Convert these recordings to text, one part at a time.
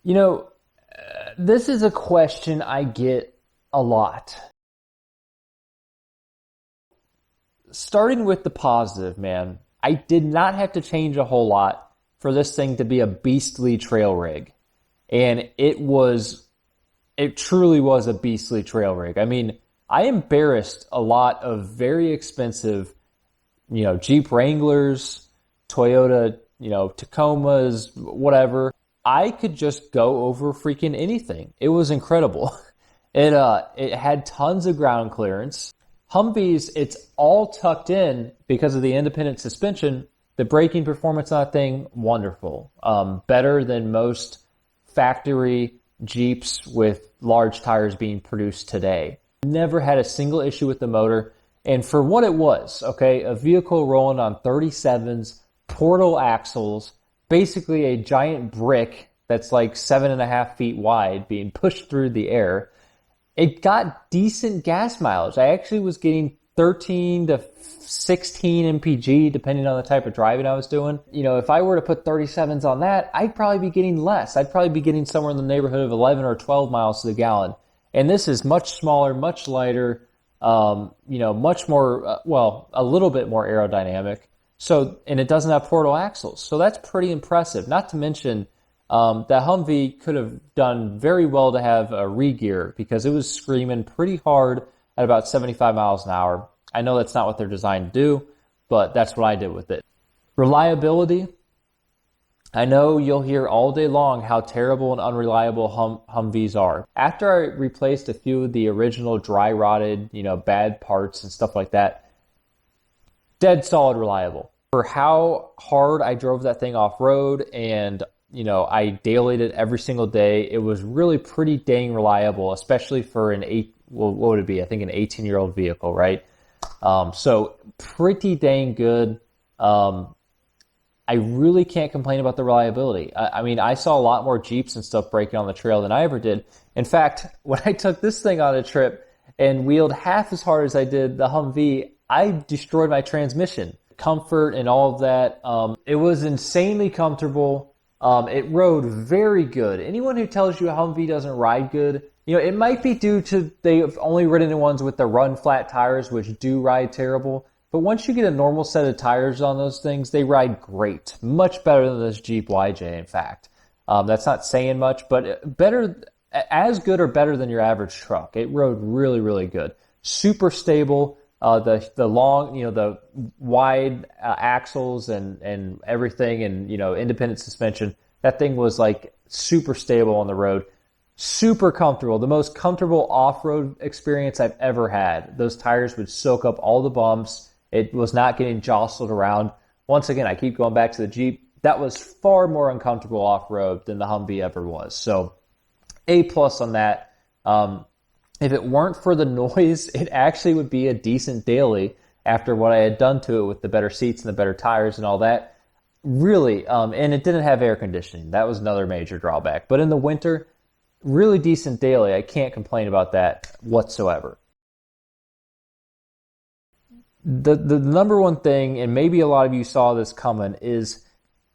You know, this is a question I get a lot. Starting with the positive, man, I did not have to change a whole lot for this thing to be a beastly trail rig. And it truly was a beastly trail rig. I mean, I embarrassed a lot of very expensive, Jeep Wranglers, Toyota, Tacomas, whatever. I could just go over freaking anything. It was incredible. It had tons of ground clearance. Humvees, it's all tucked in because of the independent suspension. The braking performance on that thing, wonderful. Better than most factory Jeeps with large tires being produced today. Never had a single issue with the motor. And for what it was, okay, a vehicle rolling on 37s, portal axles, basically a giant brick that's like 7.5 feet wide being pushed through the air. It got decent gas mileage. I actually was getting 13 to 16 mpg, depending on the type of driving I was doing. If I were to put 37s on that, I'd probably be getting less. I'd probably be getting somewhere in the neighborhood of 11 or 12 miles to the gallon. And this is much smaller, much lighter, much more, a little bit more aerodynamic. So, and it doesn't have portal axles. So that's pretty impressive. Not to mention, that Humvee could have done very well to have a re-gear because it was screaming pretty hard at about 75 miles an hour. I know that's not what they're designed to do, but that's what I did with it. Reliability. I know you'll hear all day long how terrible and unreliable Humvees are. After I replaced a few of the original dry rotted, bad parts and stuff like that, dead solid reliable. For how hard I drove that thing off road and I dailied it every single day, it was really pretty dang reliable, especially for what would it be? I think an 18-year-old vehicle, right? So pretty dang good. I really can't complain about the reliability. I mean, I saw a lot more Jeeps and stuff breaking on the trail than I ever did. In fact, when I took this thing on a trip and wheeled half as hard as I did the Humvee, I destroyed my transmission. Comfort and all of that. It was insanely comfortable. It rode very good. Anyone who tells you a Humvee doesn't ride good, it might be due to they've only ridden in ones with the run flat tires, which do ride terrible. But once you get a normal set of tires on those things, they ride great. Much better than this Jeep YJ, in fact. That's not saying much, but better, as good or better than your average truck. It rode really, really good. Super stable. The long, the wide axles and everything, and independent suspension. That thing was like super stable on the road, super comfortable. The most comfortable off-road experience I've ever had. Those tires would soak up all the bumps. It was not getting jostled around. Once again, I keep going back to the Jeep. That was far more uncomfortable off-road than the Humvee ever was. So, A+ on that. If it weren't for the noise, it actually would be a decent daily after what I had done to it with the better seats and the better tires and all that. Really, and it didn't have air conditioning. That was another major drawback. But in the winter, really decent daily. I can't complain about that whatsoever. The number one thing, and maybe a lot of you saw this coming, is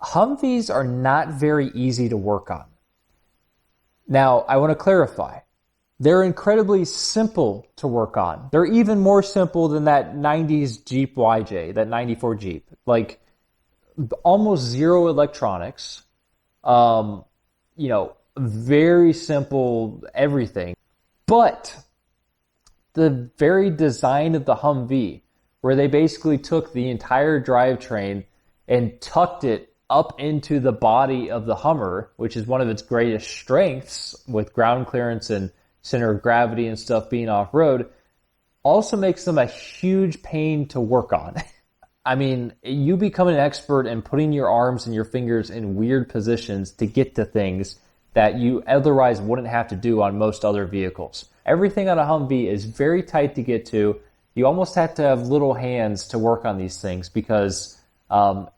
Humvees are not very easy to work on. Now, I want to clarify. They're incredibly simple to work on. They're even more simple than that 90s Jeep YJ, that 94 Jeep. Like, almost zero electronics. Very simple everything. But the very design of the Humvee, where they basically took the entire drivetrain and tucked it up into the body of the Hummer, which is one of its greatest strengths with ground clearance and center of gravity and stuff being off-road, also makes them a huge pain to work on. I mean, you become an expert in putting your arms and your fingers in weird positions to get to things that you otherwise wouldn't have to do on most other vehicles. Everything on a Humvee is very tight to get to. You almost have to have little hands to work on these things because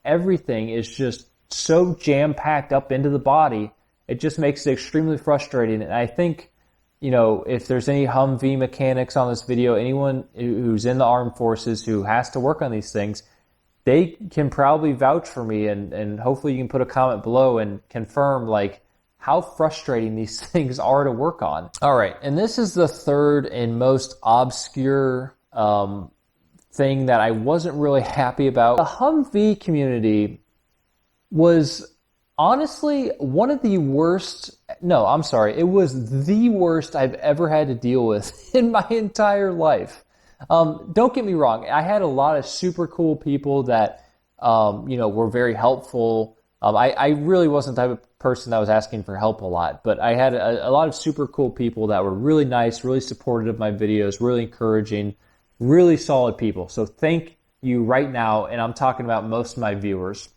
everything is just so jam-packed up into the body. It just makes it extremely frustrating. And I think, if there's any Humvee mechanics on this video, anyone who's in the armed forces who has to work on these things, they can probably vouch for me, and hopefully you can put a comment below and confirm, like, how frustrating these things are to work on. All right, and this is the third and most obscure thing that I wasn't really happy about. The Humvee community was honestly one of the worst, no, I'm sorry, it was the worst I've ever had to deal with in my entire life. Don't get me wrong, I had a lot of super cool people that, were very helpful. I really wasn't the type of person that was asking for help a lot, but I had a lot of super cool people that were really nice, really supportive of my videos, really encouraging, really solid people. So thank you right now, and I'm talking about most of my viewers.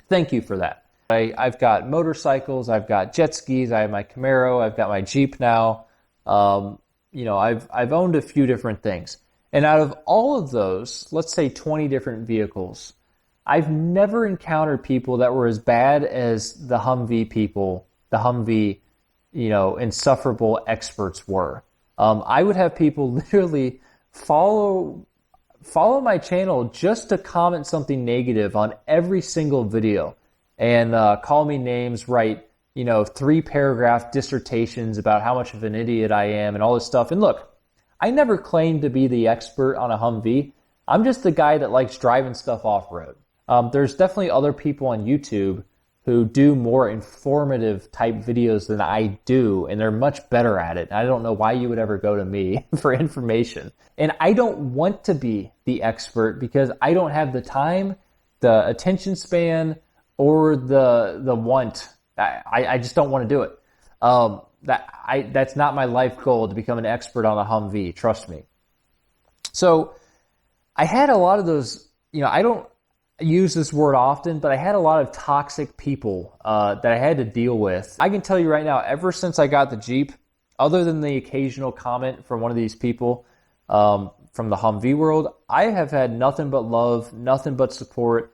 Thank you for that. I've got motorcycles, I've got jet skis, I have my Camaro, I've got my Jeep now. I've owned a few different things. And out of all of those, let's say 20 different vehicles, I've never encountered people that were as bad as the Humvee people, the Humvee, insufferable experts were. I would have people literally follow my channel just to comment something negative on every single video and call me names, write 3-paragraph dissertations about how much of an idiot I am and all this stuff. And look, I never claimed to be the expert on a Humvee. I'm just the guy that likes driving stuff off-road. There's definitely other people on YouTube who do more informative type videos than I do, and they're much better at it. I don't know why you would ever go to me for information. And I don't want to be the expert because I don't have the time, the attention span, or the want. I just don't want to do it. That's not my life goal, to become an expert on a Humvee, trust me. So I had a lot of those, I don't use this word often, but I had a lot of toxic people that I had to deal with. I can tell you right now, ever since I got the Jeep, other than the occasional comment from one of these people from the Humvee world, I have had nothing but love, nothing but support.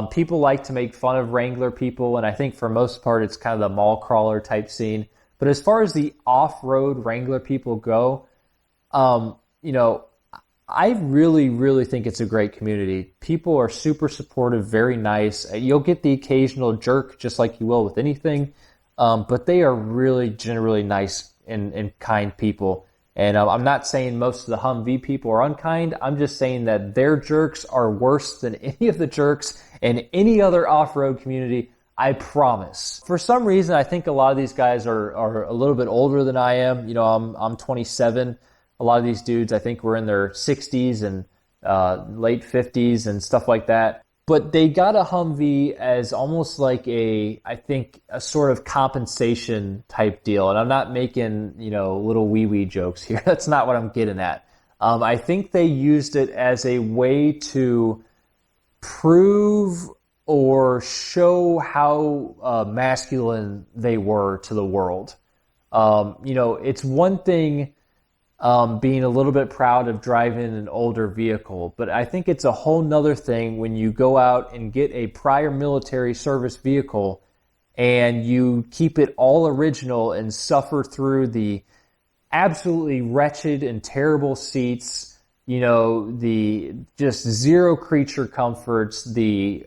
People like to make fun of Wrangler people, and I think for most part it's kind of the mall crawler type scene. But as far as the off-road Wrangler people go, I really, really think it's a great community. People are super supportive, very nice. You'll get the occasional jerk, just like you will with anything, but they are really generally nice and kind people. And I'm not saying most of the Humvee people are unkind. I'm just saying that their jerks are worse than any of the jerks in any other off-road community, I promise. For some reason, I think a lot of these guys are a little bit older than I am. I'm 27. A lot of these dudes, I think, were in their 60s and late 50s and stuff like that. But they got a Humvee as almost like a sort of compensation type deal. And I'm not making, little wee-wee jokes here. That's not what I'm getting at. I think they used it as a way to prove or show how masculine they were to the world. It's one thing being a little bit proud of driving an older vehicle, but I think it's a whole nother thing when you go out and get a prior military service vehicle and you keep it all original and suffer through the absolutely wretched and terrible seats, the just zero creature comforts, the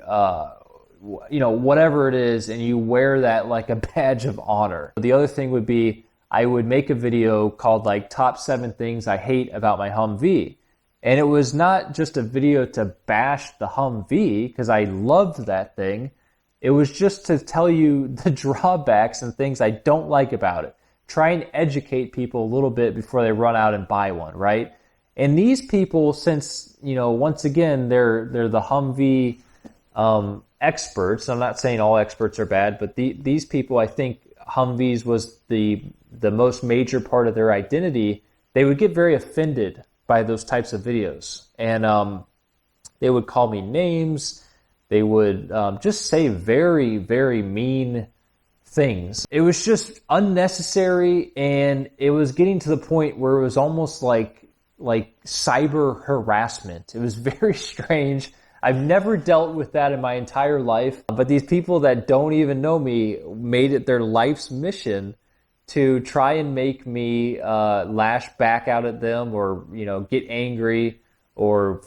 whatever it is, and you wear that like a badge of honor. The other thing would be, I would make a video called like top 7 things I hate about my Humvee. And it was not just a video to bash the Humvee, because I loved that thing. It was just to tell you the drawbacks and things I don't like about it. Try and educate people a little bit before they run out and buy one, right? And these people, since, once again, they're the Humvee experts. I'm not saying all experts are bad, but these people, I think Humvees was the most major part of their identity. They would get very offended by those types of videos. And they would call me names. They would just say very, very mean things. It was just unnecessary, and it was getting to the point where it was almost like cyber harassment. It was very strange. I've never dealt with that in my entire life, but these people that don't even know me made it their life's mission to try and make me lash back out at them, or get angry, or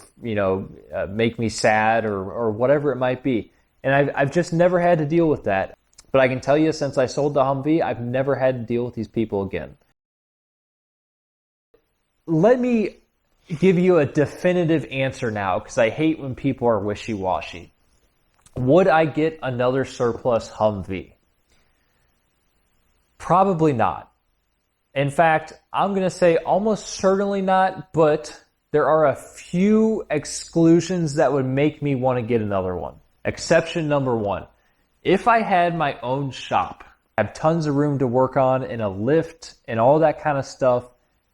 make me sad, or whatever it might be. And I've just never had to deal with that. But I can tell you, since I sold the Humvee, I've never had to deal with these people again. Let me give you a definitive answer now, because I hate when people are wishy-washy. Would I get another surplus Humvee? Probably not. In fact, I'm going to say almost certainly not, but there are a few exclusions that would make me want to get another one. Exception number one, if I had my own shop, I have tons of room to work on and a lift and all that kind of stuff,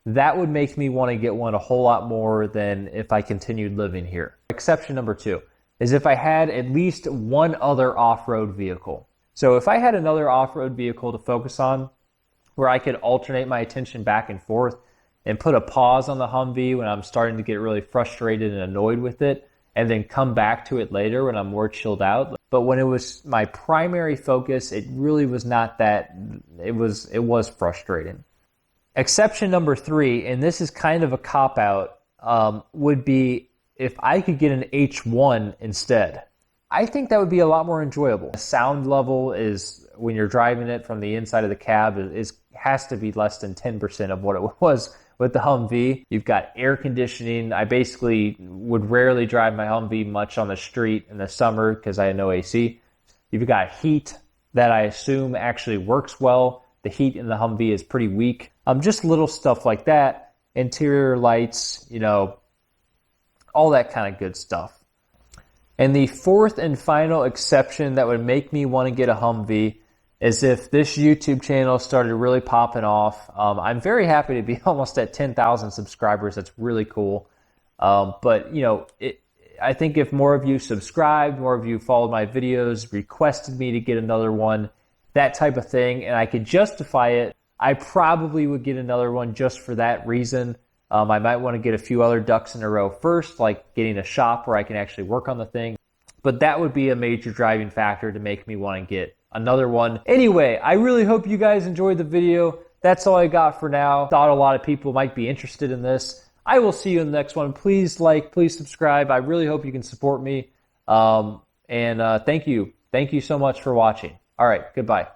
that would make me want to get one a whole lot more than if I continued living here. Exception number two is if I had at least one other off-road vehicle. So if I had another off-road vehicle to focus on where I could alternate my attention back and forth and put a pause on the Humvee when I'm starting to get really frustrated and annoyed with it, and then come back to it later when I'm more chilled out. But when it was my primary focus, it really was not that, it was frustrating. Exception number three, and this is kind of a cop-out, would be if I could get an H1 instead. I think that would be a lot more enjoyable. The sound level is, when you're driving it from the inside of the cab, has to be less than 10% of what it was with the Humvee. You've got air conditioning. I basically would rarely drive my Humvee much on the street in the summer because I had no AC. You've got heat that I assume actually works well. The heat in the Humvee is pretty weak. Just little stuff like that. Interior lights, all that kind of good stuff. And the fourth and final exception that would make me want to get a Humvee is if this YouTube channel started really popping off. I'm very happy to be almost at 10,000 subscribers. That's really cool. But I think if more of you subscribed, more of you followed my videos, requested me to get another one, that type of thing, and I could justify it, I probably would get another one just for that reason. I might want to get a few other ducks in a row first, like getting a shop where I can actually work on the thing. But that would be a major driving factor to make me want to get another one. Anyway, I really hope you guys enjoyed the video. That's all I got for now. Thought a lot of people might be interested in this. I will see you in the next one. Please like, please subscribe. I really hope you can support me. Thank you. Thank you so much for watching. All right, goodbye.